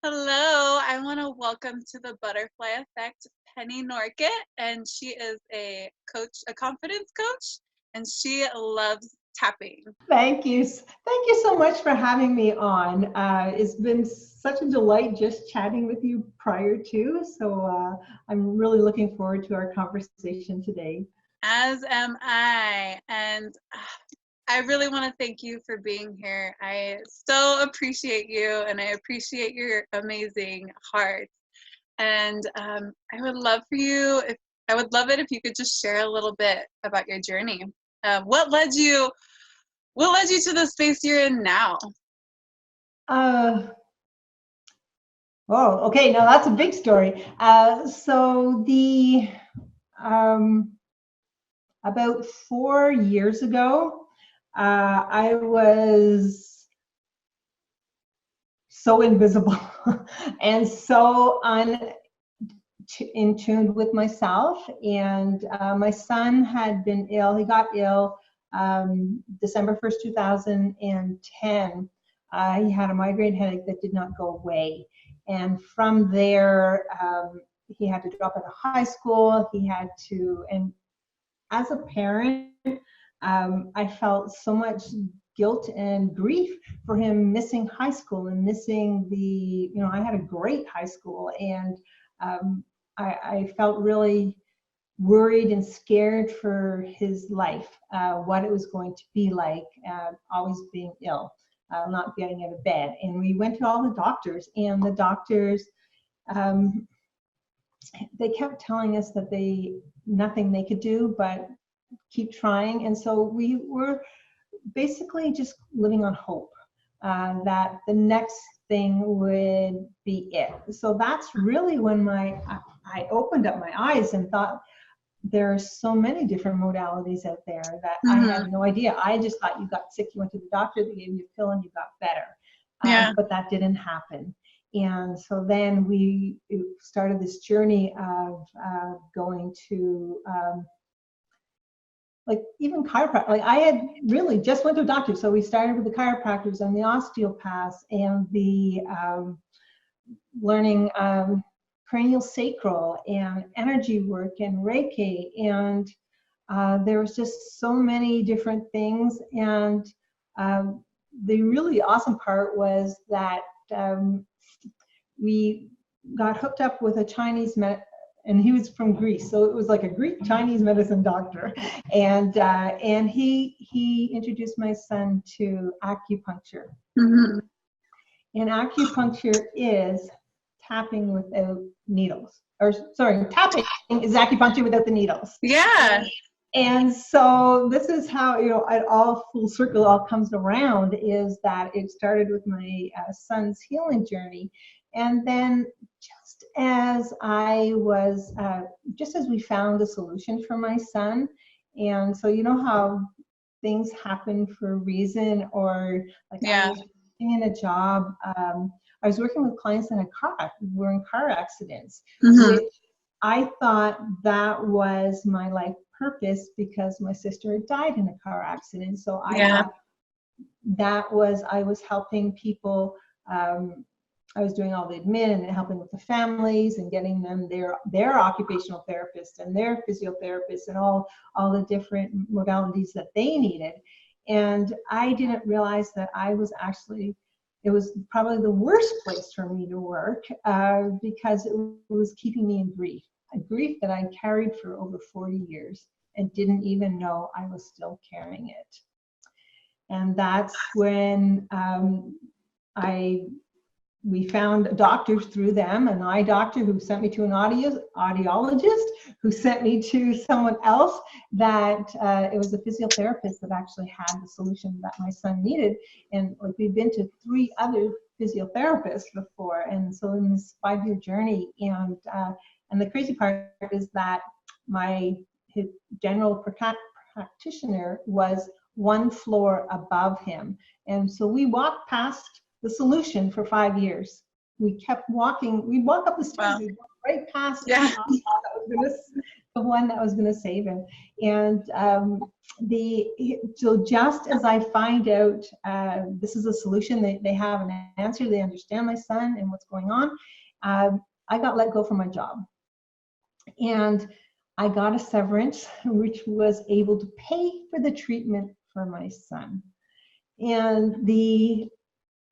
Hello, I want to welcome to the Butterfly Effect Penny Norkett, and she is a coach, a confidence coach, and she loves tapping. Thank you. Thank you so much for having me on. It's been such a delight just chatting with you prior to, so I'm really looking forward to our conversation today. As am I, and I really want to thank you for being here. I so appreciate you, and I appreciate your amazing heart. And I would love for you, if I would love it if you could just share a little bit about your journey. What led you? What led you to the space you're in now? Uh, oh, okay. Now that's a big story. Um, about 4 years ago, I was so invisible and so in tune with myself. And my son had been ill. He got ill December 1st, 2010. He had a migraine headache that did not go away. And from there, he had to drop out of high school. He had to, and as a parent, I felt so much guilt and grief for him missing high school and missing I had a great high school, and I felt really worried and scared for his life, what it was going to be like, always being ill, not getting out of bed. And we went to all the doctors, and the doctors, um, they kept telling us that nothing they could do but keep trying. And so we were basically just living on hope, that the next thing would be it. So that's really when I opened up my eyes and thought, there are so many different modalities out there that I Mm-hmm. had no idea. I just thought you got sick, you went to the doctor, they gave you a pill, and you got better. Yeah. But that didn't happen. And so then we started this journey of going to like even chiropractor. Like I had really just went to a doctor. So we started with the chiropractors and the osteopaths and the learning cranial sacral and energy work and Reiki. And there was just so many different things. And the really awesome part was that we got hooked up with a Chinese and he was from Greece, so it was like a Greek Chinese medicine doctor, and he introduced my son to acupuncture. Mm-hmm. And acupuncture is tapping without needles, or sorry, tapping is acupuncture without the needles. Yeah. And so this is how, it all full circle all comes around, is that it started with my son's healing journey. And then just as just as we found a solution for my son, and so you know how things happen for a reason, or like Yeah. I was in a job, I was working with clients that were in car accidents, Mm-hmm. which I thought that was my life purpose because my sister had died in a car accident. So I Yeah. thought I was helping people. I was doing all the admin and helping with the families and getting them their occupational therapists and their physiotherapists and all the different modalities that they needed. And I didn't realize that it was probably the worst place for me to work, because it was keeping me in grief, a grief that I carried for over 40 years and didn't even know I was still carrying it. And that's when we found doctors through them, an eye doctor who sent me to an audiologist, who sent me to someone else that it was a physiotherapist that actually had the solution that my son needed. And like we've been to 3 other physiotherapists before, and so in this 5-year journey, and the crazy part is that his general practitioner was 1 floor above him, and so we walked past the solution for 5 years. We kept walking. We'd walk up the stairs. Wow. We'd walk right past. Yeah. the one that was going to save him. And so just as I find out this is a solution, they have an answer, they understand my son and what's going on, I got let go from my job. And I got a severance, which was able to pay for the treatment for my son.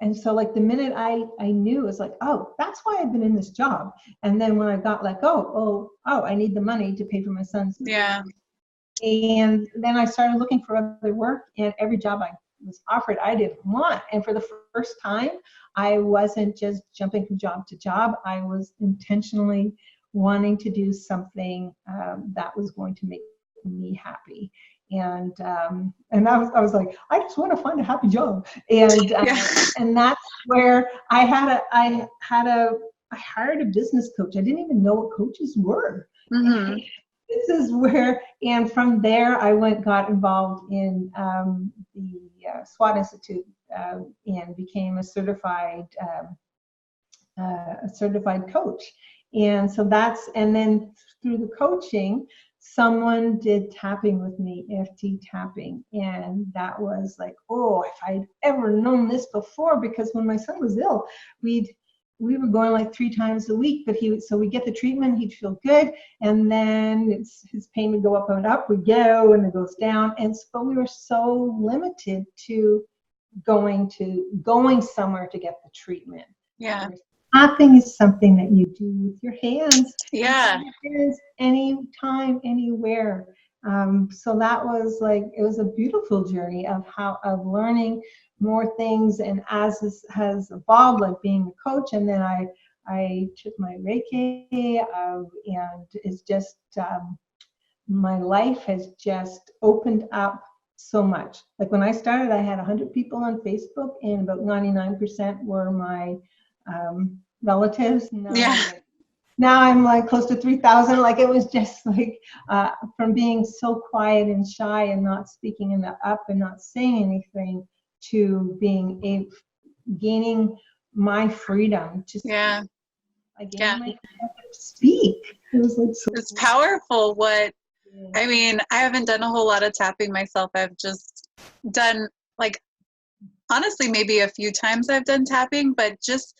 And so like the minute I knew, it was like, oh, that's why I've been in this job. And then when I got let go, I need the money to pay for my son's. Yeah. And then I started looking for other work, and every job I was offered, I didn't want. And for the first time, I wasn't just jumping from job to job. I was intentionally wanting to do something that was going to make me happy. And I was like, I just want to find a happy job. And and that's where I hired a business coach. I didn't even know what coaches were. Mm-hmm. This is where, and from there I got involved in the SWAT Institute and became a certified coach. And so and then through the coaching, someone did tapping with me, EFT tapping. And that was like, oh, if I'd ever known this before, because when my son was ill, we were going like 3 times a week, but so we get the treatment, he'd feel good, and then his pain would go up and up, we go, and it goes down. But we were so limited to going somewhere to get the treatment. Yeah. Tapping is something that you do with your hands. Yeah. Anytime, anywhere. So that was like, it was a beautiful journey of learning more things. And as this has evolved, like being a coach, and then I took my Reiki, and it's just, my life has just opened up so much. Like when I started, I had 100 people on Facebook, and about 99% were my relatives. Now I'm like close to 3,000. Like it was just like from being so quiet and shy and not speaking up and not saying anything to gaining my freedom to speak. I gained my freedom to speak. It was like so. It's powerful. I mean, I haven't done a whole lot of tapping myself. I've just done, like, honestly, maybe a few times I've done tapping, but just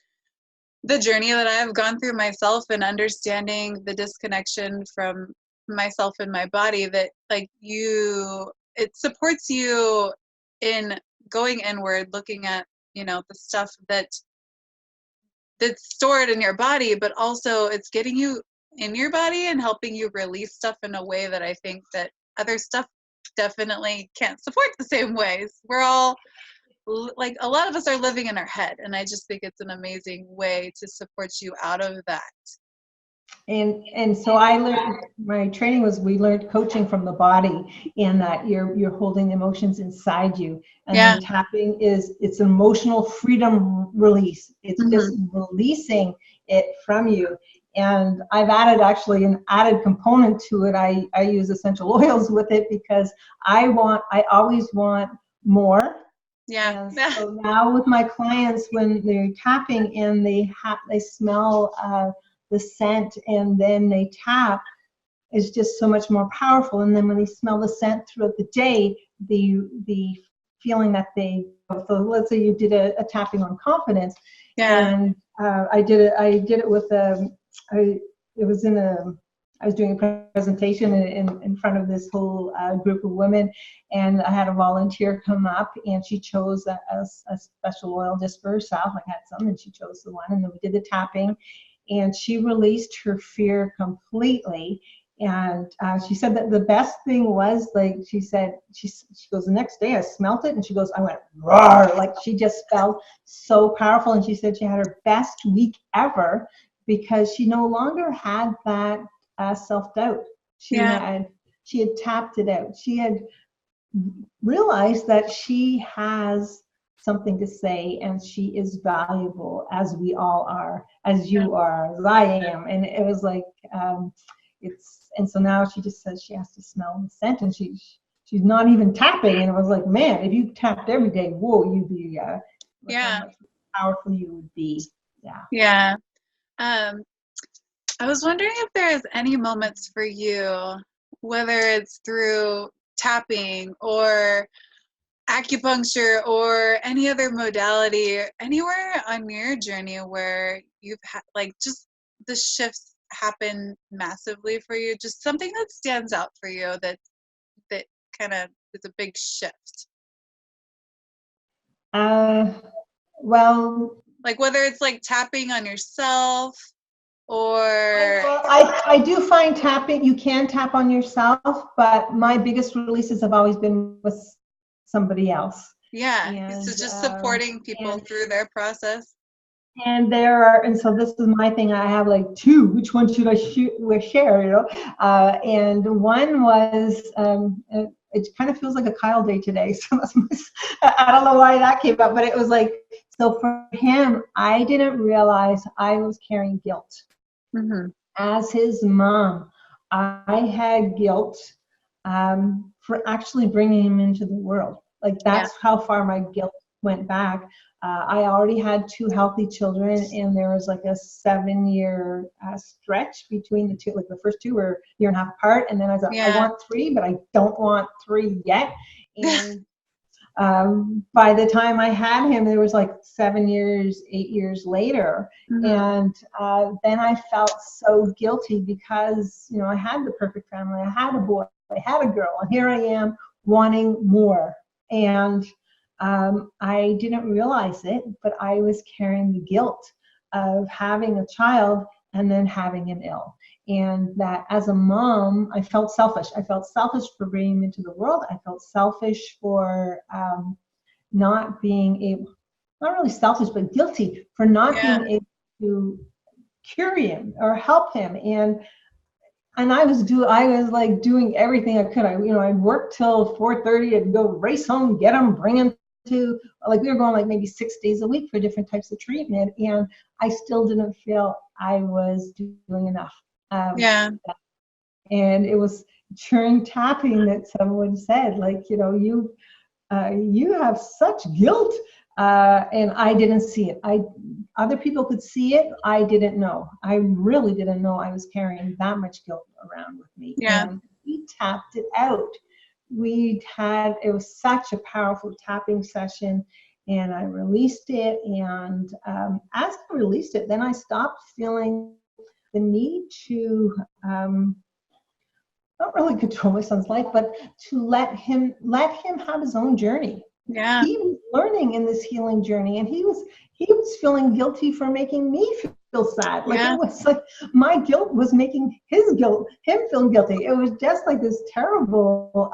the journey that I've gone through myself and understanding the disconnection from myself and my body, that like it supports you in going inward, looking at, the stuff that's stored in your body, but also it's getting you in your body and helping you release stuff in a way that I think that other stuff definitely can't support the same ways. We're all, like, a lot of us are living in our head, and I just think it's an amazing way to support you out of that. And so I learned, my training was, we learned coaching from the body, and that you're holding emotions inside you. And then tapping it's an emotional freedom release. It's just releasing it from you. And I've added actually an added component to it. I use essential oils with it because I always want more. Yeah. And so now with my clients, when they're tapping and they smell the scent and then they tap, is just so much more powerful. And then when they smell the scent throughout the day, the feeling that so let's say you did a tapping on confidence. And I did it with I was doing a presentation in front of this whole group of women, and I had a volunteer come up, and she chose a special oil just for herself. I had some, and she chose the one, and then we did the tapping, and she released her fear completely. And she said that the best thing was, like, she said, she goes, the next day I smelt it, and she goes, I went roar, like she just felt so powerful. And she said she had her best week ever because she no longer had that self-doubt. She had tapped it out. She had realized that she has something to say, and she is valuable, as we all are, as you are, as I am. And it was like, and so now she just says she has to smell the scent, and she's not even tapping. And it was like, man, if you tapped every day, whoa, you'd be how much powerful you would be. I was wondering if there's any moments for you, whether it's through tapping or acupuncture or any other modality, anywhere on your journey where you've had like just the shifts happen massively for you, just something that stands out for you that kind of is a big shift. Uh, well, Like whether it's like tapping on yourself I, or well, I do find tapping, you can tap on yourself, but my biggest releases have always been with somebody else. yeah, so And just supporting people and through their process. and there are, and so this is my thing. I have like two. Which one should I share? You know, and one was it kind of feels like a Kyle day today. So that's I don't know why that came up, but it was like, so for him, I didn't realize I was carrying guilt. Mm-hmm. As his mom, I had guilt for actually bringing him into the world. Like Yeah, that's how far my guilt went back. I already had two healthy children, and there was like a 7-year stretch between the two. Like the first two were a year and a half apart, and then I thought, I yeah, want three, but I don't want three yet. And by the time I had him, there was like 7 years, 8 years later. mm-hmm. And then I felt so guilty because, you know, I had the perfect family. I had a boy, I had a girl, and here I am wanting more. And I didn't realize it, but I was carrying the guilt of having a child and then having an ill. And that as a mom, I felt selfish. I felt selfish for bringing him into the world. I felt selfish for not being able, not really selfish, but guilty for not Yeah, being able to cure him or help him. And I was like doing everything I could. I'd work till 4:30. I'd go race home, get him, bring him to, like, we were going like maybe 6 days a week for different types of treatment, and I still didn't feel I was doing enough. Um, yeah, and it was during tapping that someone said, like, you have such guilt, and I didn't see it. Other people could see it. I didn't know. I really didn't know I was carrying that much guilt around with me. yeah, And we tapped it out. It was such a powerful tapping session, and I released it. And as I released it, then I stopped feeling the need to not really control my son's life, but to let him have his own journey. yeah, He was learning in this healing journey, and he was feeling guilty for making me feel sad. Like yeah, it was like my guilt was making him feel guilty. It was just like this terrible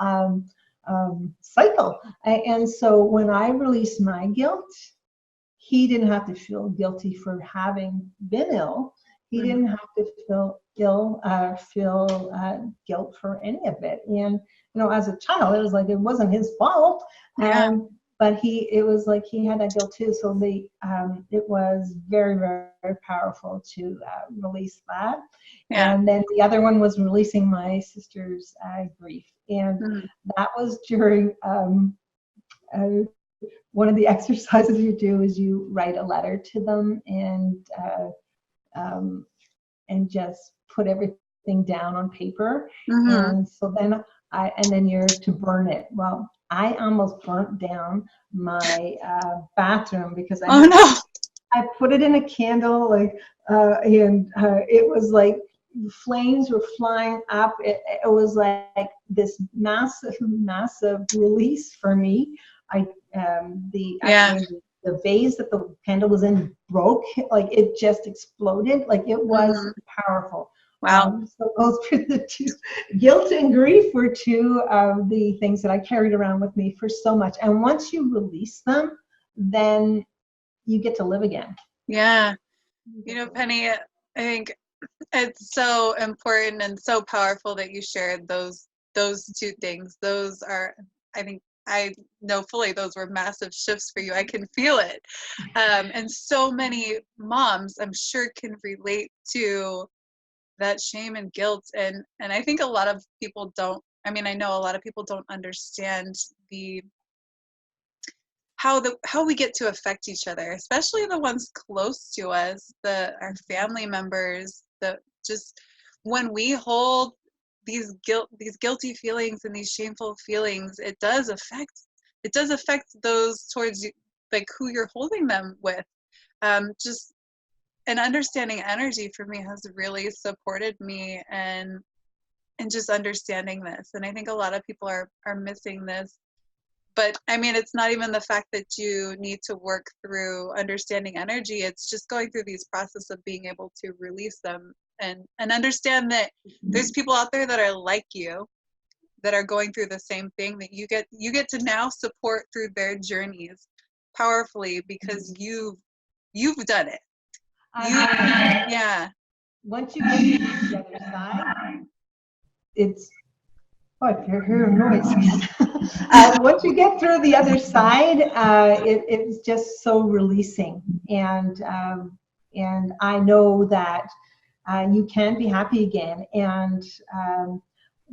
cycle. And so when I released my guilt, he didn't have to feel guilty for having been ill. He mm-hmm. didn't have to feel guilt for any of it. And as a child, it was like it wasn't his fault. Yeah, But it was like he had that guilt too. So it was very, very, very powerful to release that. yeah, And then the other one was releasing my sister's grief, and mm-hmm. that was during. Uh, One of the exercises you do is you write a letter to them, um, and just put everything down on paper. Mm-hmm. And so then you're to burn it. Well, I almost burnt down my bathroom because Oh no, I put it in a candle, like, and it was like flames were flying up. It was like this massive, massive release for me. I yeah, the vase that the candle was in broke, like it just exploded, like it was mm-hmm. powerful. Wow, So those were the two. Guilt and grief were two of the things that I carried around with me for so much. And once you release them, then you get to live again. yeah. Penny, I think it's so important and so powerful that you shared those two things. Those are, I think, I know fully those were massive shifts for you. I can feel it. And so many moms, I'm sure, can relate to that shame and guilt. And I think a lot of people don't, I know a lot of people don't understand the how we get to affect each other, especially the ones close to us, our family members, that just when we hold these guilty feelings and these shameful feelings, it does affect those towards you, like who you're holding them with. Just and understanding energy for me has really supported me, and just understanding this. And I think a lot of people are missing this. But I mean, it's not even the fact that you need to work through understanding energy. It's just going through these process of being able to release them, and understand that there's people out there that are like you, that are going through the same thing, that you get to now support through their journeys powerfully, because you've done it. Yeah. Once you get to the other side, it's, oh, I hear a noise. Once you get through the other side, it's just so releasing, and I know that you can be happy again. And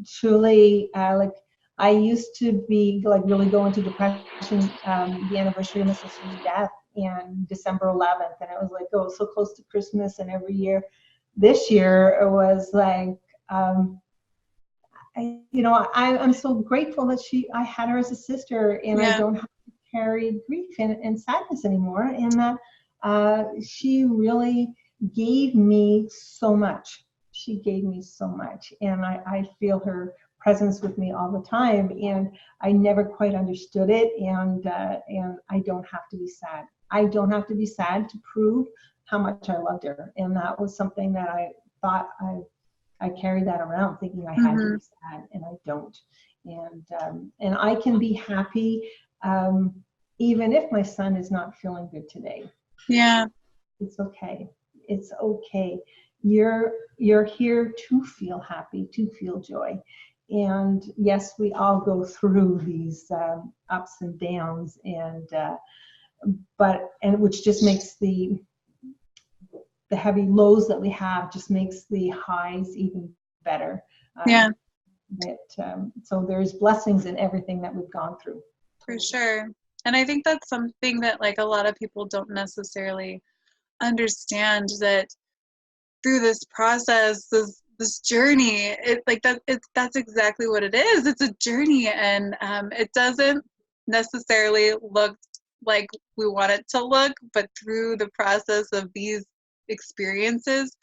truly, like, I used to be like really go into depression the anniversary of my sister's death in December 11th, and it was like, oh, so close to Christmas, and every year. This year it was like, I'm so grateful that I had her as a sister, and I don't have to carry grief and sadness anymore, and that she really gave me so much. She gave me so much, and I feel her presence with me all the time, and I never quite understood it, and I don't have to be sad. I don't have to be sad to prove how much I loved her, and that was something that I thought I carried that around, thinking I had to be sad, and I don't. And I can be happy even if my son is not feeling good today. Yeah. It's okay. It's okay. You're here to feel happy, to feel joy. And yes, we all go through these ups and downs, and which just makes the heavy lows that we have, just makes the highs even better. So there's blessings in everything that we've gone through. For sure. And I think that's something that like a lot of people don't necessarily understand, that through this process, this journey, that's exactly what it is. It's a journey, and it doesn't necessarily look like we want it to look, but through the process of these experiences,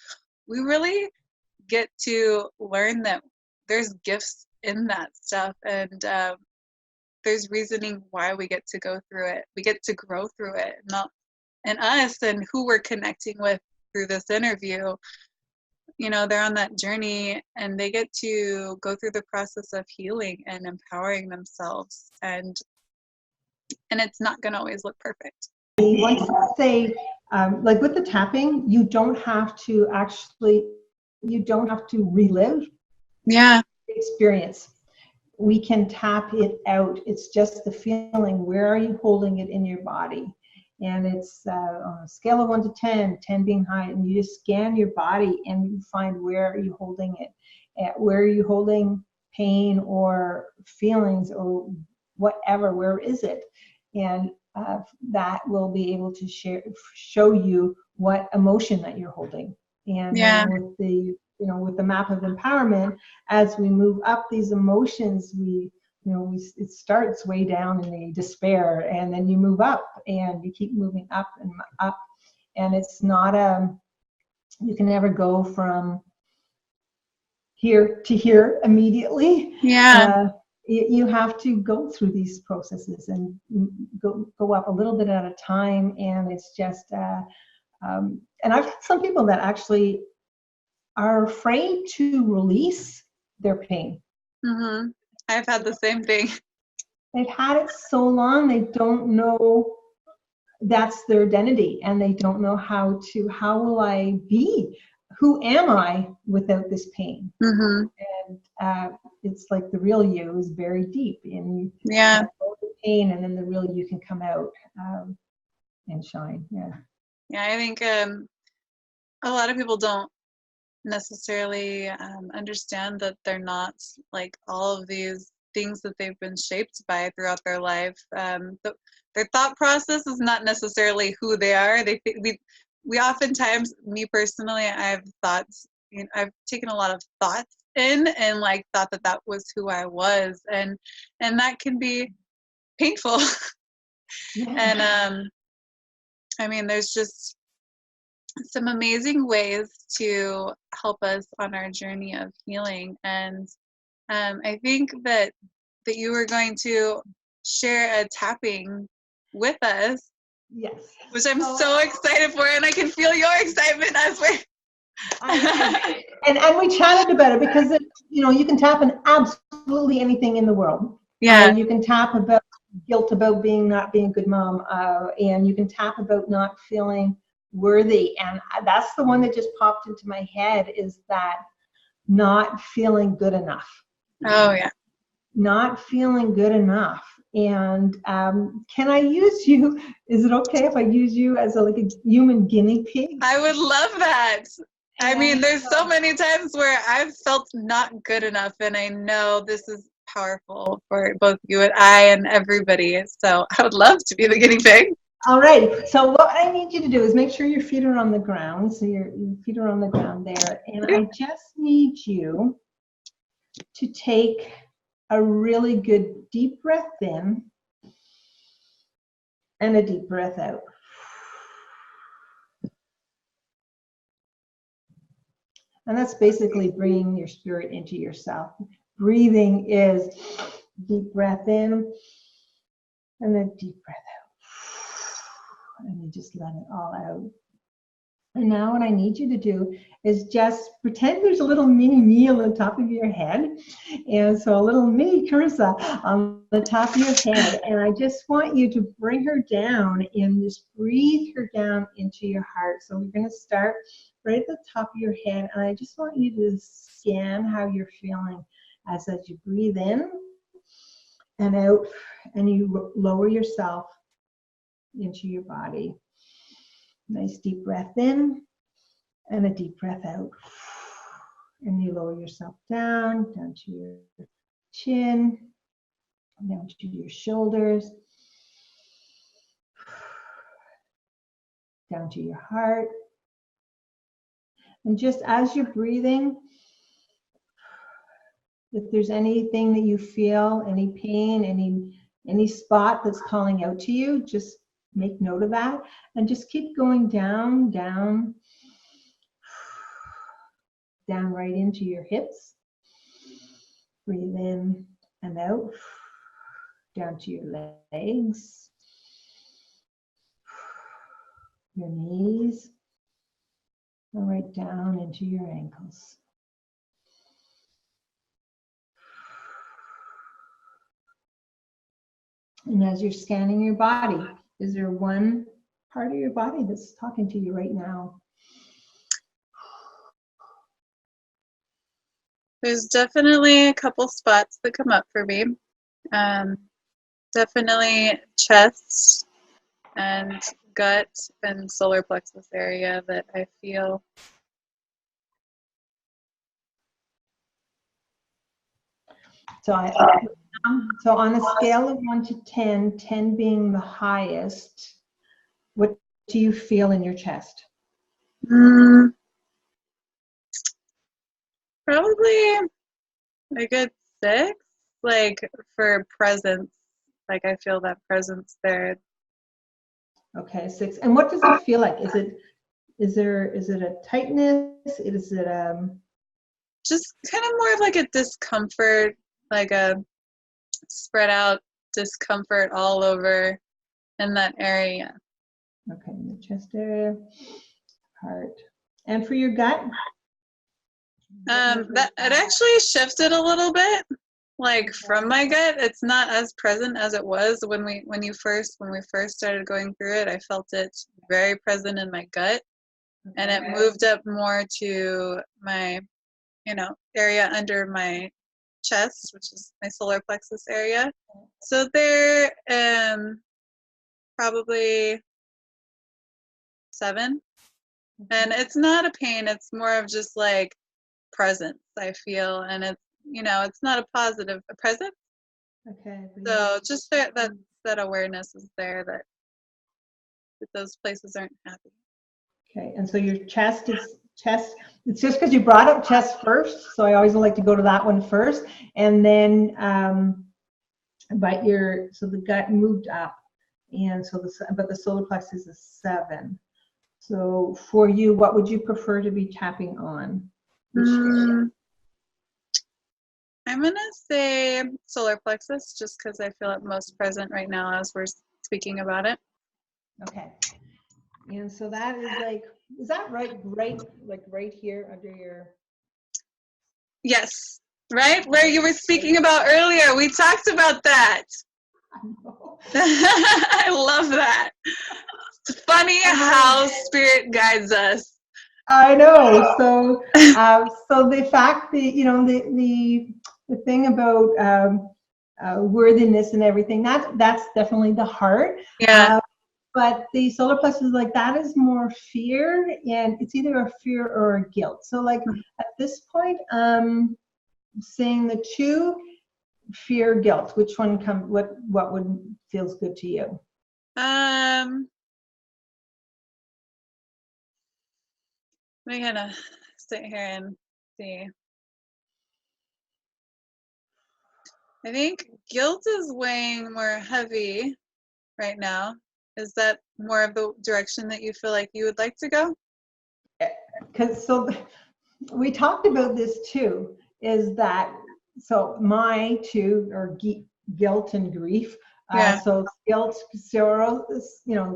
we really get to learn that there's gifts in that stuff, and there's reasoning why we get to go through it. We get to grow through it, and us and who we're connecting with through this interview. They're on that journey, and they get to go through the process of healing and empowering themselves, and it's not going to always look perfect. Once they like with the tapping, you don't have to relive the experience. We can tap it out. It's just the feeling. Where are you holding it in your body? And it's on a scale of 1 to 10, 10 being high, and you just scan your body and you find where are you holding it, where are you holding pain or feelings or whatever, where is it? And that will be able to show you what emotion that you're holding. And with the map of empowerment, as we move up these emotions, it starts way down in the despair, and then you move up, and you keep moving up and up, and it's not you can never go from here to here immediately. You have to go through these processes and go up a little bit at a time, and it's just and I've had some people that actually are afraid to release their pain. I've had the same thing. They've had it so long, they don't know that's their identity, and they don't know how will I be? Who am I without this pain? And it's like the real you is very deep in the pain, and then the real you can come out and shine. I think a lot of people don't necessarily understand that they're not like all of these things that they've been shaped by throughout their life. Their thought process is not necessarily who they are. We oftentimes, me personally, I have thoughts I've taken a lot of thoughts in and like thought that that was who I was, and that can be painful. Yeah. And I mean, there's just some amazing ways to help us on our journey of healing, and I think that you were going to share a tapping with us, Yes. which I'm so excited for, and I can feel your excitement as we're. And we chatted about it because you can tap on absolutely anything in the world. Yeah. You can tap about guilt about not being a good mom, and you can tap about not feeling worthy. And that's the one that just popped into my head, is that not feeling good enough. Oh yeah. Not feeling good enough. And can I use you? Is it okay if I use you as like a human guinea pig? I would love that. I mean, there's so many times where I've felt not good enough, and I know this is powerful for both you and I and everybody. So I would love to be the guinea pig. All right. So what I need you to do is make sure your feet are on the ground. So your feet are on the ground there. And I just need you to take a really good deep breath in and a deep breath out. And that's basically bringing your spirit into yourself. Breathing is deep breath in and then deep breath out. And you just let it all out. And now what I need you to do is just pretend there's a little mini me on the top of your head. And so a little mini Carissa on the top of your head. And I just want you to bring her down and just breathe her down into your heart. So we're going to start right at the top of your head. And I just want you to scan how you're feeling as you breathe in and out, and you lower yourself into your body. Nice deep breath in and a deep breath out. And you lower yourself down to your chin, down to your shoulders, down to your heart. And just as you're breathing, if there's anything that you feel, any pain, any spot that's calling out to you, just make note of that and just keep going down, down, down right into your hips. Breathe in and out, down to your legs, your knees, and right down into your ankles. And as you're scanning your body, is there one part of your body that's talking to you right now? There's definitely a couple spots that come up for me. Definitely chest and gut and solar plexus area that I feel. So on a scale of 1 to 10, 10 being the highest, what do you feel in your chest? Probably a good 6, like for presence. Like I feel that presence there. Okay, 6. And what does it feel like? Is it a tightness? Is it just kind of more of like a discomfort, like a spread out discomfort all over in that area. Okay, in the chest area, heart. And for your gut? That it actually shifted a little bit. Like from my gut, it's not as present as it was when we first started going through it. I felt it very present in my gut, and it moved up more to my, area under my chest, which is my solar plexus area. So there, probably 7, and it's not a pain. It's more of just like presence. I feel, and it's not a presence. Okay. So just that awareness is there that those places aren't happy. Okay, and so your chest It's just because you brought up chest first, so I always like to go to that one first, and then but so the gut moved up, and so but the solar plexus is 7. So for you, what would you prefer to be tapping on? Which area? I'm gonna say solar plexus, just because I feel it most present right now as we're speaking about it. Okay. And so that is like, is that right here under your? Yes, right where you were speaking about earlier. We talked about that. I love that. It's funny how spirit guides us. I know. So, so the fact that the thing about worthiness and everything, that's definitely the heart. Yeah. But the solar plexus is like that is more fear, and it's either a fear or a guilt. So, like at this point, saying the two, fear, guilt. Which one what would feels good to you? We're gonna sit here and see. I think guilt is weighing more heavy right now. Is that more of the direction that you feel like you would like to go? Because so we talked about this too, is that so my two are guilt and grief. Yeah. So guilt, sorrow,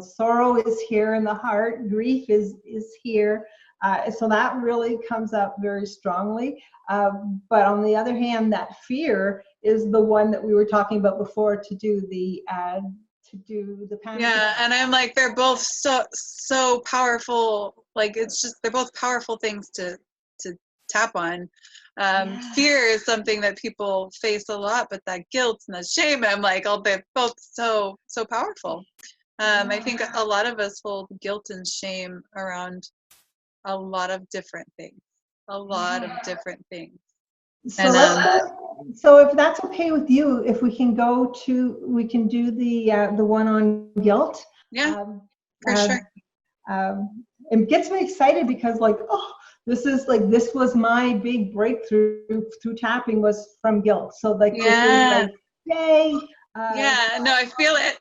sorrow is here in the heart, grief is here. So that really comes up very strongly. But on the other hand, that fear is the one that we were talking about before to do the panic. Yeah, and I'm like, they're both so powerful. Like it's just they're both powerful things to tap on. Fear is something that people face a lot, but that guilt and that shame, I'm like, oh, they're both so powerful. I think a lot of us hold guilt and shame around a lot of different things. A lot of different things. So And let's go. So if that's okay with you, if we can we can do the one on guilt. yeah, Um, for sure. It gets me excited because like, oh, this was my big breakthrough through tapping was from guilt. So like this is Yeah. like, yay. Yeah, no, I feel it.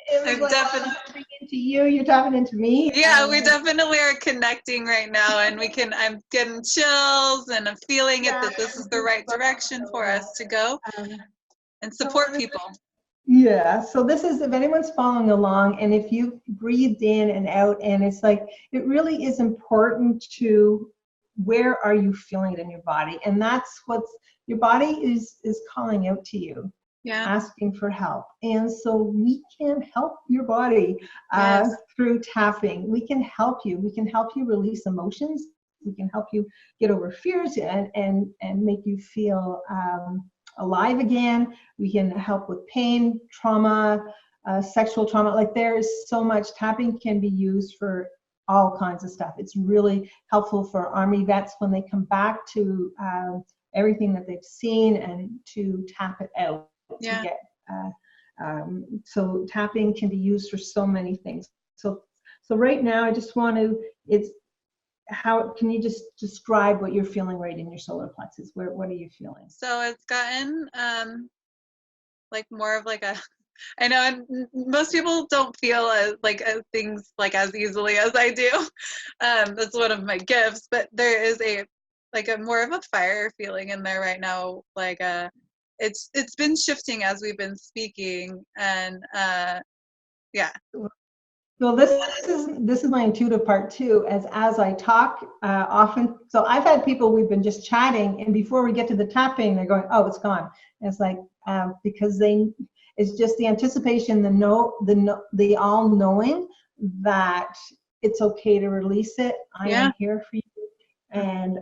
It was I'm like, I'm definitely. tapping into you, you're tapping into me. Yeah, we definitely are connecting right now, and I'm getting chills, and I'm feeling it that this is the right direction for us to go and support people. Yeah, so this is if anyone's following along, and if you breathed in and out, and it's like it really is important to where are you feeling it in your body, and that's what's your body is calling out to you, Yeah. asking for help, and so we can help your body Yes. through tapping. We can help you. We can help you release emotions. We can help you get over fears and make you feel alive again. We can help with pain, trauma, sexual trauma. Like there's so much. Tapping can be used for all kinds of stuff. It's really helpful for Army vets when they come back to everything that they've seen and to tap it out. Yeah. To get, so tapping can be used for so many things. So right now, I just want to. How can you just describe what you're feeling right in your solar plexus? What are you feeling? So it's gotten like more of like a. I know most people don't feel things like as easily as I do. That's one of my gifts, but there is a more of a fire feeling in there right now. Like it's been shifting as we've been speaking, and yeah. Well, this is my intuitive part too. As I talk often, so I've had people we've been just chatting, and before we get to the tapping, they're going, "Oh, it's gone." And it's like because it's just the anticipation, the all knowing that it's okay to release it. I am here for you, and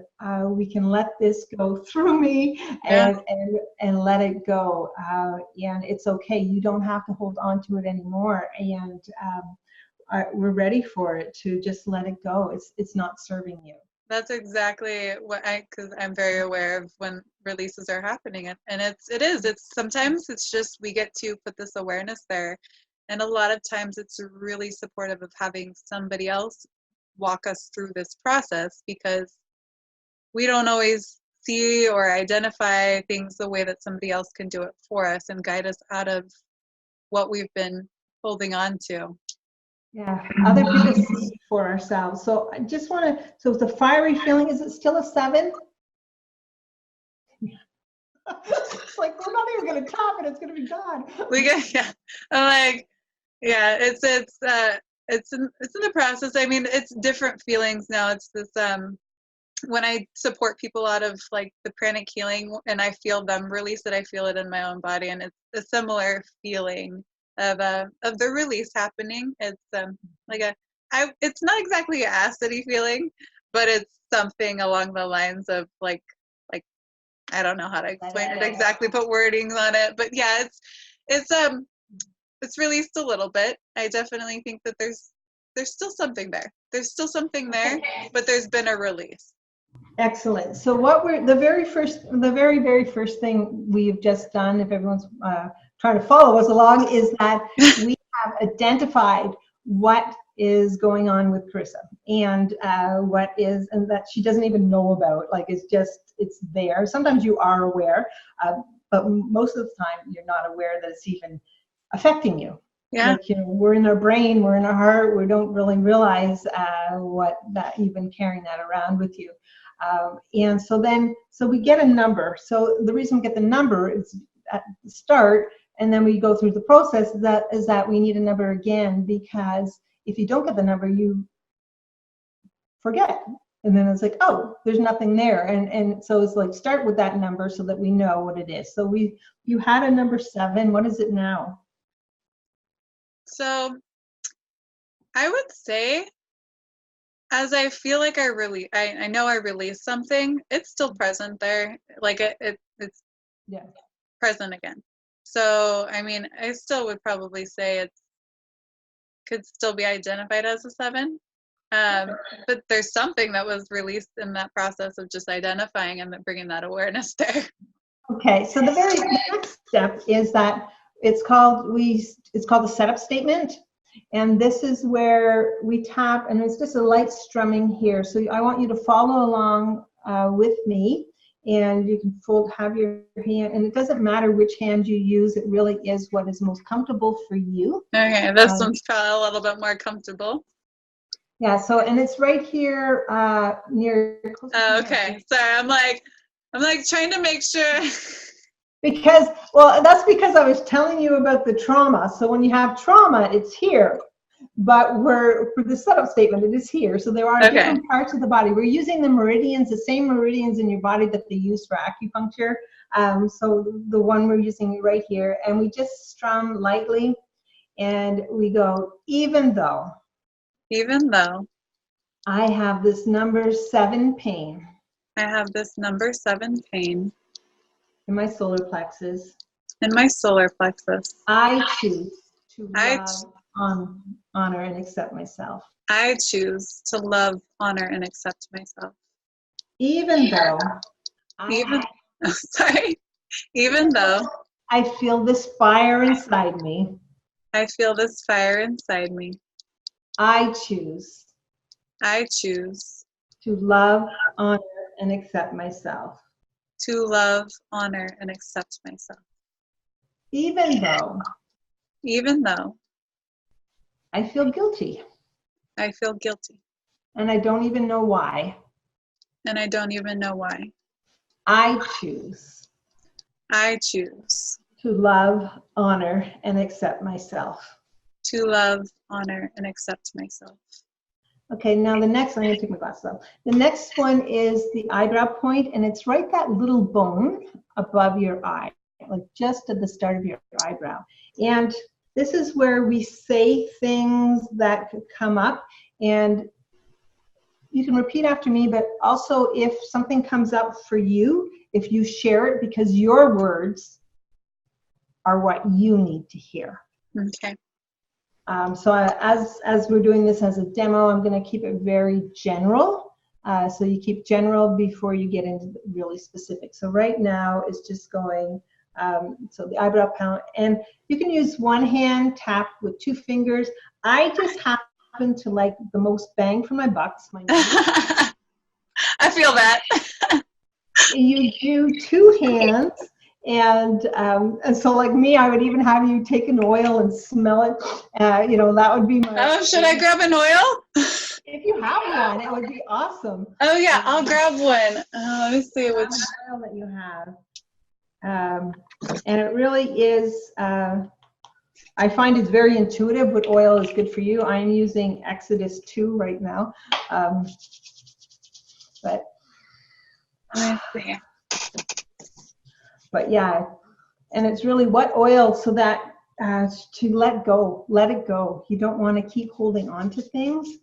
we can let this go through me and let it go. And it's okay. You don't have to hold on to it anymore. And we're ready for it to just let it go. It's not serving you. That's exactly what because I'm very aware of when releases are happening, and it's sometimes it's just we get to put this awareness there, and a lot of times it's really supportive of having somebody else walk us through this process, because we don't always see or identify things the way that somebody else can do it for us and guide us out of what we've been holding on to. Yeah, other people see for ourselves. So I just want to, so it's a fiery feeling. Is it still a 7? It's like, we're not even going to top it. It's going to be gone. Yeah. I'm like, yeah, it's in the process. I mean, it's different feelings now. It's this, when I support people out of like the pranic healing and I feel them release it, I feel it in my own body, and it's a similar feeling of the release happening. It's like it's not exactly an acidy feeling, but it's something along the lines of like I don't know how to explain it exactly, put wordings on it, but yeah, it's released a little bit. I definitely think that there's still something there. There's still something there, but there's been a release. Excellent. So what we're, the very first thing we've just done, if everyone's trying to follow us along, is that we have identified what is going on with Carissa and and that she doesn't even know about. Like, it's there. Sometimes you are aware, but most of the time you're not aware that it's even affecting you. Yeah. Like, we're in our brain, we're in our heart, we don't really realize what that you've been carrying that around with you. And so we get a number. So the reason we get the number is at the start, and then we go through the process is that we need a number again, because if you don't get the number, you forget. And then it's like, oh, there's nothing there. And so it's like, start with that number so that we know what it is. So you had a number 7. What is it now? So I would say, as I feel like I know I released something, it's still present there. Like it's present again. So, I mean, I still would probably say it could still be identified as a 7. But there's something that was released in that process of just identifying and then bringing that awareness there. Okay, so the next step is that it's called the setup statement. And this is where we tap, and it's just a light strumming here. So I want you to follow along with me, and you can have your hand, and it doesn't matter which hand you use. It really is what is most comfortable for you. Okay, this one's probably a little bit more comfortable. Yeah, so, and it's right here near. Okay, sorry, I'm like trying to make sure. Because, well, that's because I was telling you about the trauma. So when you have trauma, it's here. But for the setup statement, it is here. So there are different parts of the body. We're using the meridians, the same meridians in your body that they use for acupuncture. So the one we're using right here, and we just strum lightly, and we go, even though I have this number 7 pain. I have this number 7 pain. In my solar plexus. In my solar plexus. I choose to love, honor, and accept myself. I choose to love, honor, and accept myself. Even though even though I feel this fire inside me. I feel this fire inside me. I choose to love, honor, and accept myself. To love, honor, and accept myself. Even though I feel guilty. I feel guilty. And I don't even know why. I choose to love, honor, and accept myself. To love, honor, and accept myself. Okay, now the next, I'm going to take my glasses off. The next one is the eyebrow point, and it's right that little bone above your eye, like just at the start of your eyebrow. And this is where we say things that could come up, and you can repeat after me, but also if something comes up for you, if you share it, because your words are what you need to hear. Okay. So as we're doing this as a demo, I'm going to keep it very general. So you keep general before you get into really specific. So right now it's just going, so the eyebrow count, and you can use one hand, tap with 2 fingers. I just happen to like the most bang for my bucks. I feel that. you do two hands, and so like me, I would even have you take an oil and smell it. That would be my. Oh, should I grab an oil? If you have one, it would be awesome. Oh yeah, I'll grab one. Let me see which oil that you have. And it really is. I find it's very intuitive what oil is good for you. I'm using Exodus 2 right now. But let me see. But yeah, and it's really what oil so that to let it go. You don't want to keep holding on to things.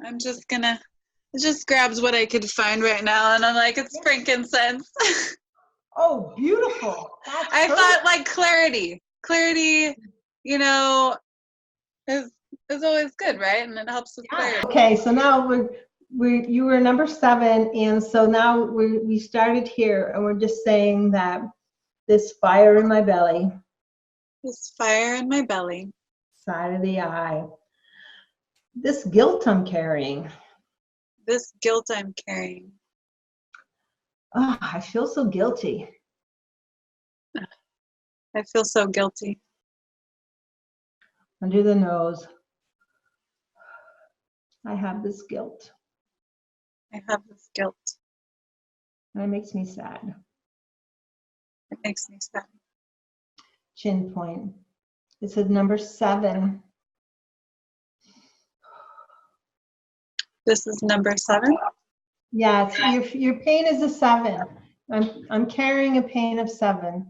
I'm just gonna, it just grabs what I could find right now, and I'm like, it's frankincense. Oh, beautiful. That's I perfect. thought like clarity, is always good, right? And it helps with clarity. Okay, so now you were number 7, and so now we started here, and we're just saying that this fire in my belly, This fire in my belly, side of the eye, this guilt I'm carrying. this guilt I'm carrying. Oh, I feel so guilty. I feel so guilty. Under the nose, I have this guilt. I have this guilt. And it makes me sad. It makes me sad. Chin point. It says number 7. This is number 7. Yeah, your pain is a 7. I'm carrying a pain of 7.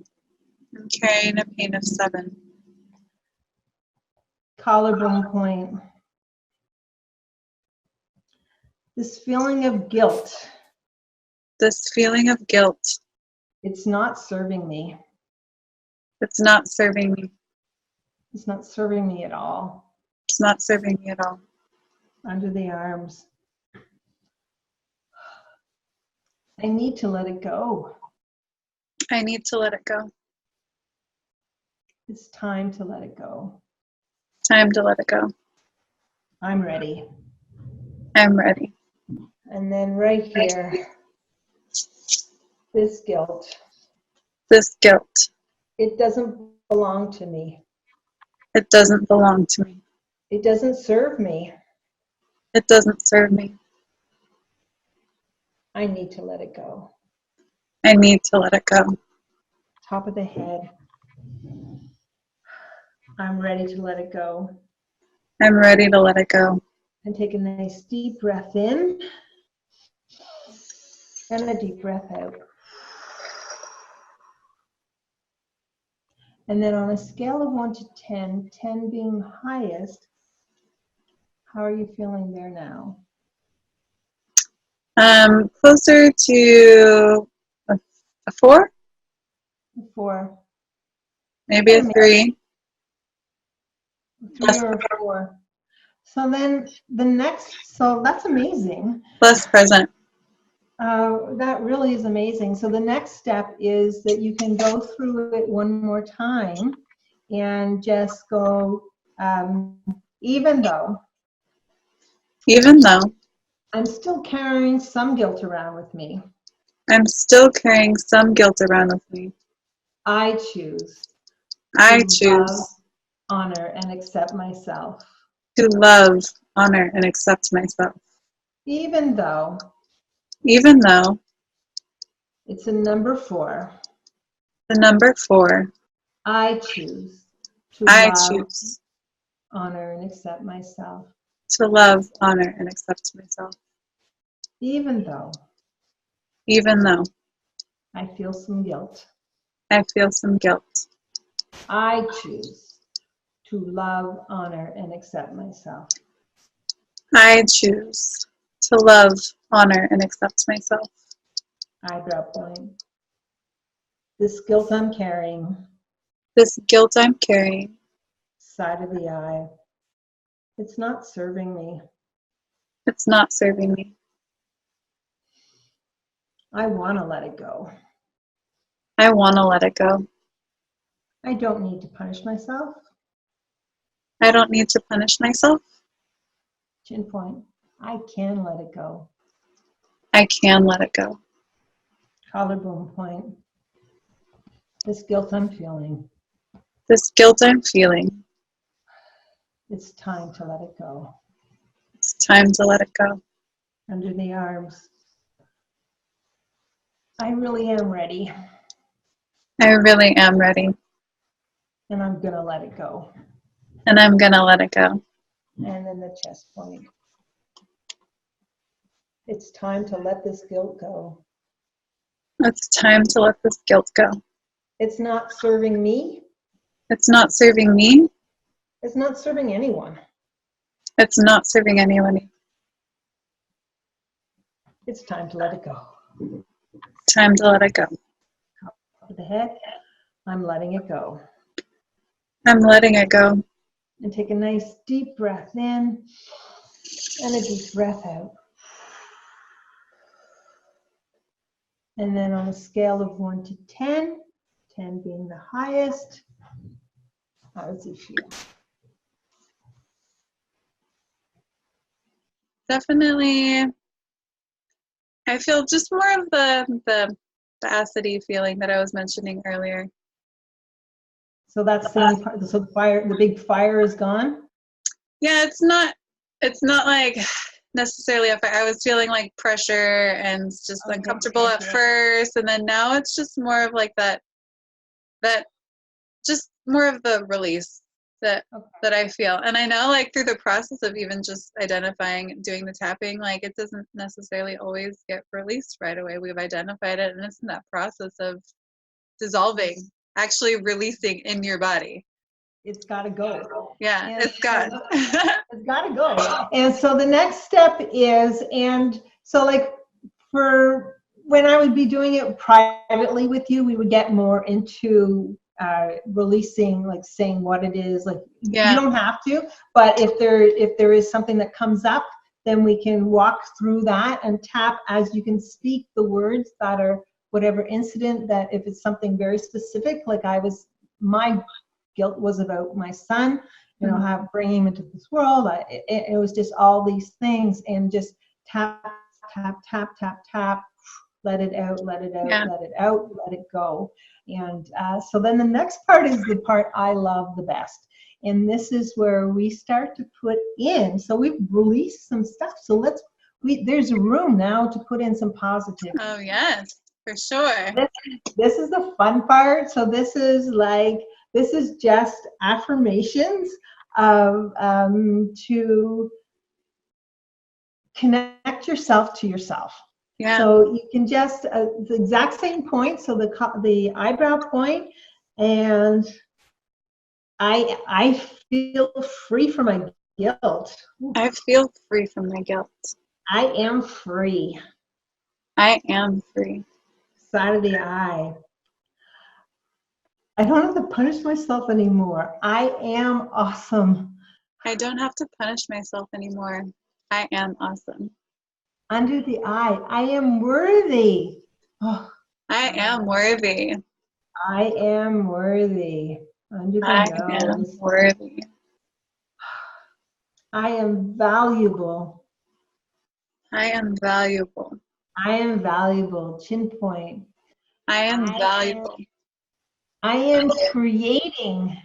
I'm carrying a pain of 7. Collarbone point. This feeling of guilt. This feeling of guilt. It's not serving me. It's not serving me. It's not serving me at all. It's not serving me at all. Under the arms. I need to let it go. I need to let it go. It's time to let it go. Time to let it go. I'm ready. I'm ready. And then right here, this guilt. This guilt. It doesn't belong to me. It doesn't belong to me. It doesn't serve me. It doesn't serve me. I need to let it go. I need to let it go. Top of the head. I'm ready to let it go. I'm ready to let it go. And take a nice deep breath in. And a deep breath out. And then on a scale of 1 to 10, 10 being highest, how are you feeling there now? Closer to a 4? 4. Maybe a 3. 3 or 4. So then so that's amazing. Less present. That really is amazing. So the next step is that you can go through it one more time and just go, even though I'm still carrying some guilt around with me, I'm still carrying some guilt around with me. I choose choose honor and accept myself. To love, honor, and accept myself. Even though it's a number 4. The number 4. I choose to choose honor and accept myself. To love, honor, and accept myself. Even though I feel some guilt. I feel some guilt. I choose to love, honor, and accept myself. I choose to love, honor, and accept myself. Eyebrow point. This guilt I'm carrying. This guilt I'm carrying. Side of the eye. It's not serving me. It's not serving me. I want to let it go. I want to let it go. I don't need to punish myself. I don't need to punish myself. Chin point. I can let it go. I can let it go. Collarbone point. This guilt I'm feeling. This guilt I'm feeling. It's time to let it go. It's time to let it go. Under the arms. I really am ready. I really am ready. And I'm going to let it go. And I'm going to let it go. And then the chest point. It's time to let this guilt go. It's time to let this guilt go. It's not serving me. It's not serving me. It's not serving anyone. It's not serving anyone. It's time to let it go. Time to let it go. Top of the head. I'm letting it go. I'm letting it go. And take a nice deep breath in and a deep breath out. And then on a scale of 1 to 10, 10 being the highest, how does it feel? Definitely, I feel just more of the acidy feeling that I was mentioning earlier. So that's the only part. So the fire, the big fire is gone? Yeah, it's not like necessarily a fire. I was feeling like pressure and just uncomfortable at first, and then now it's just more of like that just more of the release that I feel. And I know, like, through the process of even just identifying, doing the tapping, like, it doesn't necessarily always get released right away. We've identified it, and it's in that process of dissolving, actually releasing in your body. It's got to go. Yeah, And it's gone. It's got to go. And so the next step is, and so like for when I would be doing it privately with you, we would get more into releasing, like saying what it is. Like Yeah. you don't have to, but if there is something that comes up, then we can walk through that and tap as you can speak the words that are whatever incident, that if it's something very specific, like my guilt was about my son, you know, bringing him into this world. It was just all these things, and just tap, tap, tap, tap, tap, let it out, let it out, let it out, let it go. And so then the next part is the part I love the best. And this is where we start to put in, so we've released some stuff. So there's room now to put in some positivity. Oh, yes, for sure. This is the fun part. So this is just affirmations of to connect yourself to yourself. Yeah. So you can just the exact same point. So the eyebrow point, and I feel free from my guilt. I feel free from my guilt. I am free. I am free. Side of the eye. I don't have to punish myself anymore. I am awesome. I don't have to punish myself anymore. I am awesome. Under the eye, I am worthy. Oh, I am worthy. I am worthy. Under the nose. I am worthy. I am valuable. I am valuable. I am valuable. Chin point. I am valuable. I am creating.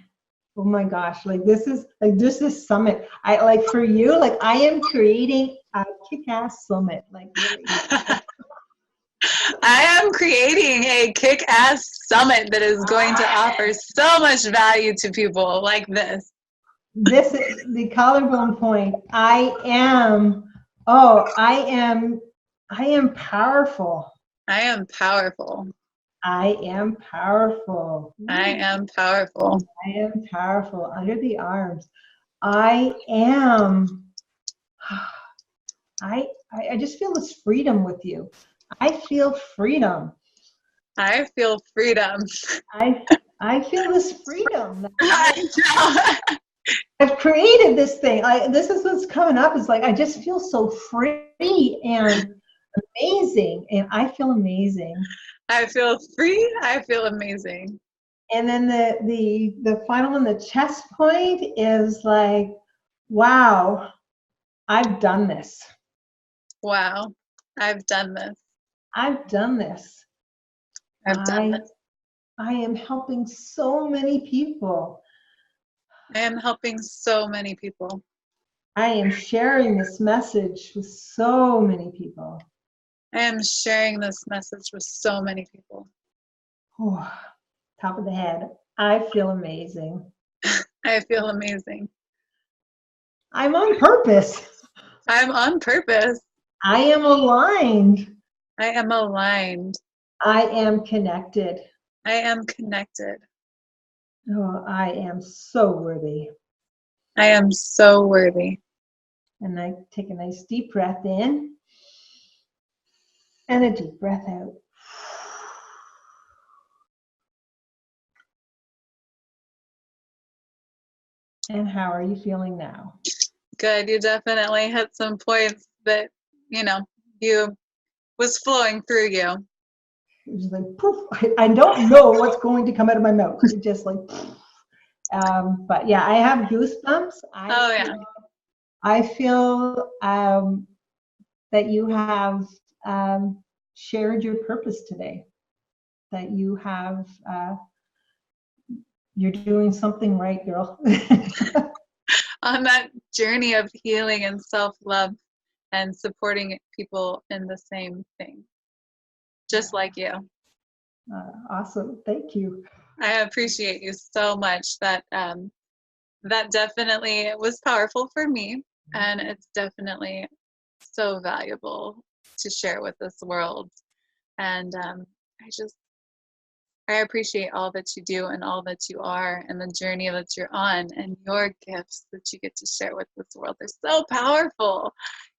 Oh my gosh, this is summit. I like for you, like I am creating a kick-ass summit. Like really. I am creating a kick-ass summit that is going to offer so much value to people like this. This is the collarbone point. I am powerful. I am powerful. I am powerful. I am powerful. I am powerful. Under the arms. I just feel this freedom with you. I feel freedom. I feel freedom. I feel this freedom. I've created this thing. This is what's coming up. Is like I just feel so free and amazing, and I feel amazing. I feel free. I feel amazing. And then the final one, the chest point, is like, wow, I've done this. Wow, I've done this. I've done this. I've done I this. I am helping so many people. I am helping so many people. I am sharing this message with so many people. I am sharing this message with so many people. Oh, top of the head. I feel amazing. I feel amazing. I'm on purpose. I'm on purpose. I am aligned. I am aligned. I am connected. I am connected. Oh, I am so worthy. I am so worthy. And I take a nice deep breath in and a deep breath out. And how are you feeling now? Good. You definitely hit some points that, you was flowing through you. It was like poof. I don't know what's going to come out of my mouth. It just like, but yeah, I have goosebumps. Oh, yeah. I feel that you have shared your purpose today. That you have, you're doing something right, girl. On that journey of healing and self-love and supporting people in the same thing, just like you. Awesome. Thank you. I appreciate you so much. That definitely was powerful for me, and it's definitely so valuable to share with this world. And I appreciate all that you do and all that you are and the journey that you're on and your gifts that you get to share with this world. They're so powerful.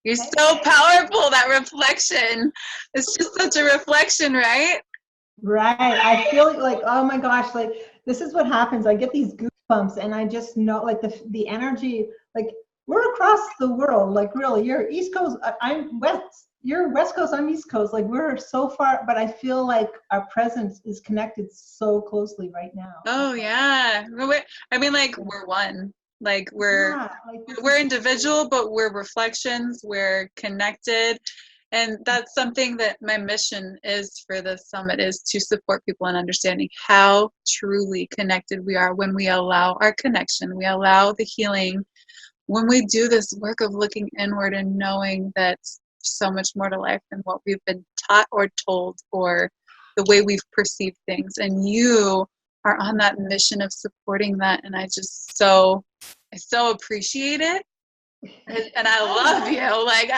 You're so powerful. That reflection. It's just such a reflection, right? Right. I feel like, oh my gosh, like this is what happens. I get these goosebumps and I just know like the energy, like we're across the world, like really, you're East Coast, I'm West, you're West Coast, I'm East Coast, like we're so far, but I feel like our presence is connected so closely right now. Oh yeah. I mean, like we're one. Like Yeah, like we're individual, but we're reflections. We're connected. And that's something that my mission is for this summit, is to support people in understanding how truly connected we are when we allow our connection, we allow the healing, when we do this work of looking inward and knowing that so much more to life than what we've been taught or told, or the way we've perceived things. And you are on that mission of supporting that. And I so appreciate it. And I love you. Like,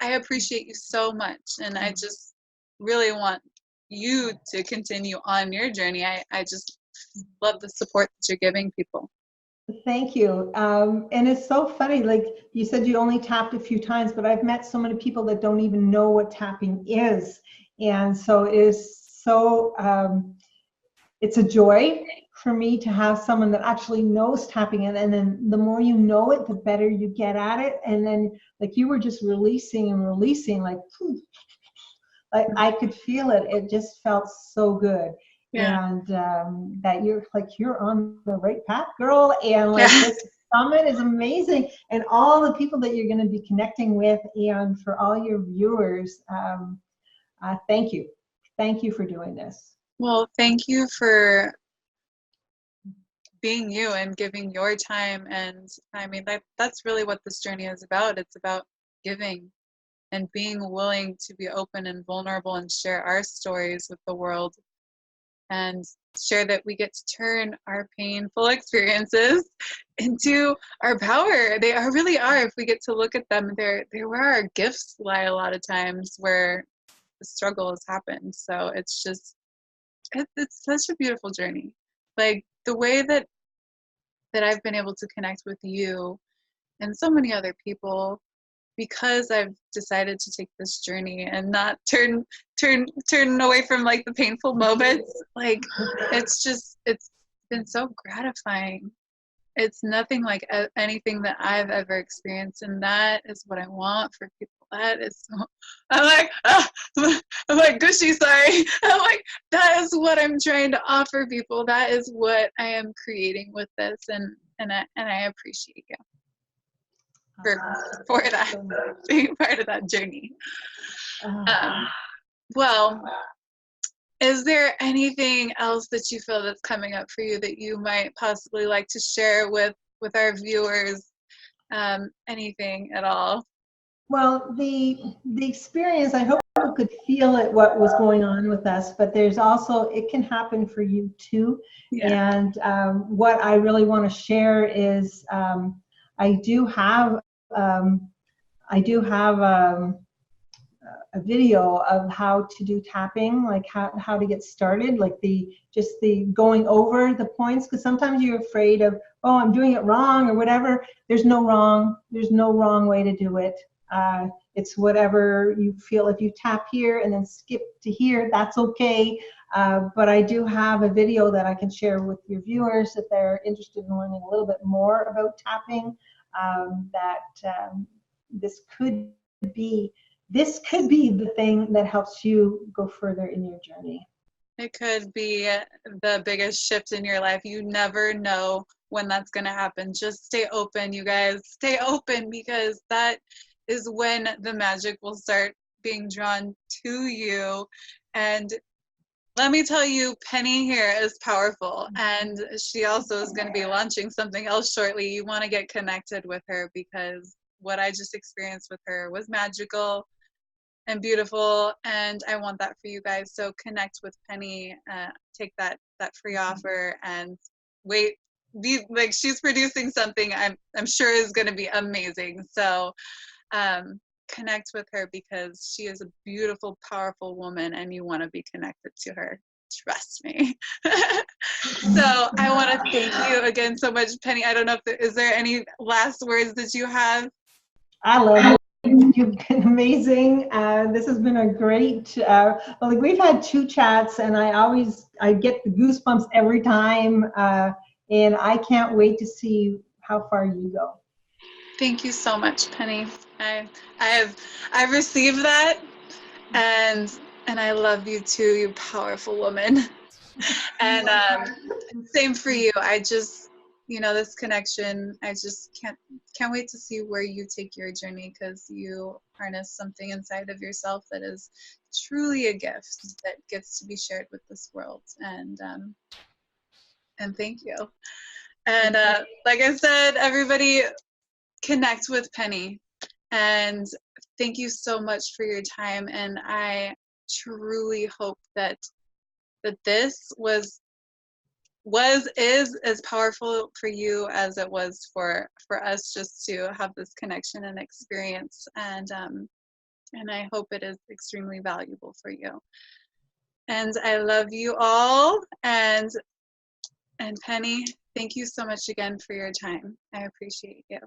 I appreciate you so much. And I just really want you to continue on your journey. I just love the support that you're giving people. Thank you. And it's so funny, like you said, you only tapped a few times, but I've met so many people that don't even know what tapping is. And so it is so, it's a joy for me to have someone that actually knows tapping. And then the more you know it, the better you get at it. And then like you were just releasing and releasing, like I could feel it. It just felt so good. Yeah. And that you're on the right path, girl. And like Yeah. this summit is amazing, and all the people that you're going to be connecting with, and for all your viewers, thank you for doing this. Well, thank you for being you and giving your time. And I mean, that's really what this journey is about. It's about giving and being willing to be open and vulnerable and share our stories with the world, and share that we get to turn our painful experiences into our power. They really are. If we get to look at them, they're where our gifts lie a lot of times, where the struggle has happened. So it's such a beautiful journey. Like the way that I've been able to connect with you and so many other people, because I've decided to take this journey and not turn away from like the painful moments. Like it's been so gratifying. It's nothing like anything that I've ever experienced, and that is what I want for people. That is so, I'm like, I'm like gushy, sorry. I'm like, that is what I'm trying to offer people. That is what I am creating with this, and I appreciate you. for that, being part of that journey. Well, is there anything else that you feel that's coming up for you that you might possibly like to share with our viewers? Anything at all? Well, the experience, I hope people could feel it, what was going on with us, but there's also, it can happen for you too. Yeah. And what I really want to share is I do have a video of how to do tapping, like how to get started, like just the going over the points, because sometimes you're afraid of, oh, I'm doing it wrong or whatever. There's no wrong way to do it. It's whatever you feel. If you tap here and then skip to here, that's okay. But I do have a video that I can share with your viewers if they're interested in learning a little bit more about tapping. This could be the thing that helps you go further in your journey. It could be the biggest shift in your life. You never know when that's going to happen. Just stay open, you guys. Stay open, because that is when the magic will start being drawn to you. And let me tell you, Penny here is powerful, and she also is going to be launching something else shortly. You want to get connected with her, because what I just experienced with her was magical and beautiful, and I want that for you guys. So connect with Penny, take that free offer, and wait. Like, she's producing something I'm sure is going to be amazing. So connect with her, because she is a beautiful, powerful woman, and you want to be connected to her. Trust me. So I want to thank you again so much, Penny. I don't know if is there any last words that you have? I love you. You've been amazing. This has been a great, like, we've had 2 chats, and I get the goosebumps every time, and I can't wait to see how far you go. Thank you so much, Penny. I've received that, and I love you too, you powerful woman. And same for you. I just, this connection, I just can't wait to see where you take your journey, because you harness something inside of yourself that is truly a gift that gets to be shared with this world. And thank you. And like I said, everybody, connect with Penny. And thank you so much for your time. And I truly hope that this is as powerful for you as it was for us, just to have this connection and experience. And I hope it is extremely valuable for you. And I love you all. And Penny, thank you so much again for your time. I appreciate you.